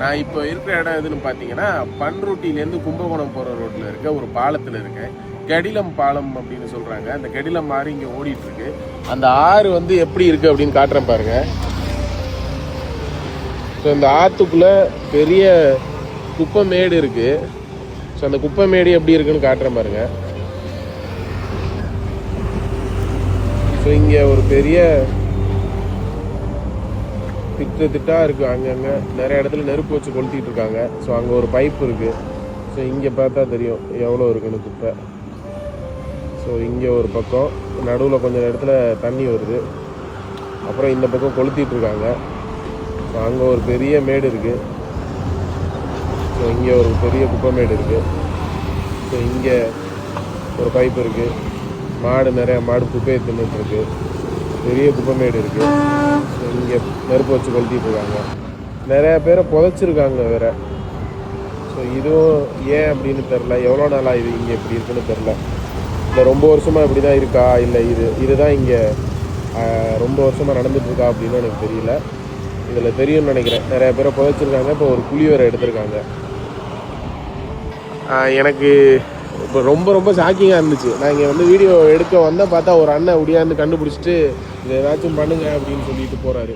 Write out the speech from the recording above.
நான் இப்போ இருக்கிற இடம் எதுன்னு பார்த்தீங்கன்னா பன்ருட்டிலேருந்து கும்பகோணம் போகிற ரோட்டில் இருக்க ஒரு பாலத்தில் இருக்கேன். கெடிலம் பாலம் அப்படின்னு சொல்கிறாங்க. அந்த கெடிலம் ஆறு இங்கே ஓடிட்டுருக்கு. அந்த ஆறு வந்து எப்படி இருக்குது அப்படின்னு காட்டுறேன் பாருங்க. ஸோ இந்த ஆற்றுக்குள்ளே பெரிய குப்பை மேடு இருக்குது. ஸோ அந்த குப்பை மேடு எப்படி இருக்குன்னு காட்டுறேன் பாருங்க. ஸோ இங்கே ஒரு பெரிய திட்டாக இருக்குது. அங்கங்கே நிறைய இடத்துல நெருப்பு வச்சு கொளுத்திட்டு இருக்காங்க. ஸோ அங்கே ஒரு பைப் இருக்குது. ஸோ இங்கே பார்த்தா தெரியும் எவ்வளோ இருக்குன்னு குப்பை. ஸோ இங்கே ஒரு பக்கம் நடுவில் கொஞ்சம் இடத்துல தண்ணி வருது. அப்புறம் இந்த பக்கம் கொளுத்திட்டு இருக்காங்க. ஸோ அங்கே ஒரு பெரிய மேடு இருக்குது. ஸோ இங்கே ஒரு பெரிய குப்பை மேடு இருக்குது. ஸோ இங்கே ஒரு பைப் இருக்குது. நிறையா மாடு குப்பையை தின்னுட்டுருக்கு. பெரிய குப்பை மேடு இருக்குது. ஸோ இங்கே நெருப்பு வச்சு கொளுத்திட்டு இருக்காங்க. நிறையா பேரை புதைச்சிருக்காங்க வேறு. ஸோ இதுவும் ஏன் அப்படின்னு தெரில. எவ்வளோ நாளாக இது இங்கே இப்படி இருக்குன்னு தெரில. இல்லை ரொம்ப வருஷமாக இப்படி தான் இருக்கா, இல்லை இதுதான் இங்கே ரொம்ப வருஷமாக நடந்துகிட்ருக்கா அப்படின்னு எனக்கு தெரியல. இதில் தெரியும்னு நினைக்கிறேன். நிறையா பேரை புதைச்சிருக்காங்க. இப்போ ஒரு குழி வேறு எடுத்திருக்காங்க. எனக்கு இப்போ ரொம்ப ஷாக்கிங்காக இருந்துச்சு. நான் இங்கே வந்து வீடியோ எடுக்க வந்தால் பார்த்தா ஒரு அண்ணன் ஒடியாந்து கண்டுபிடிச்சிட்டு இதை ஏதாச்சும் பண்ணுங்க அப்படின்னு சொல்லிட்டு போகிறாரு.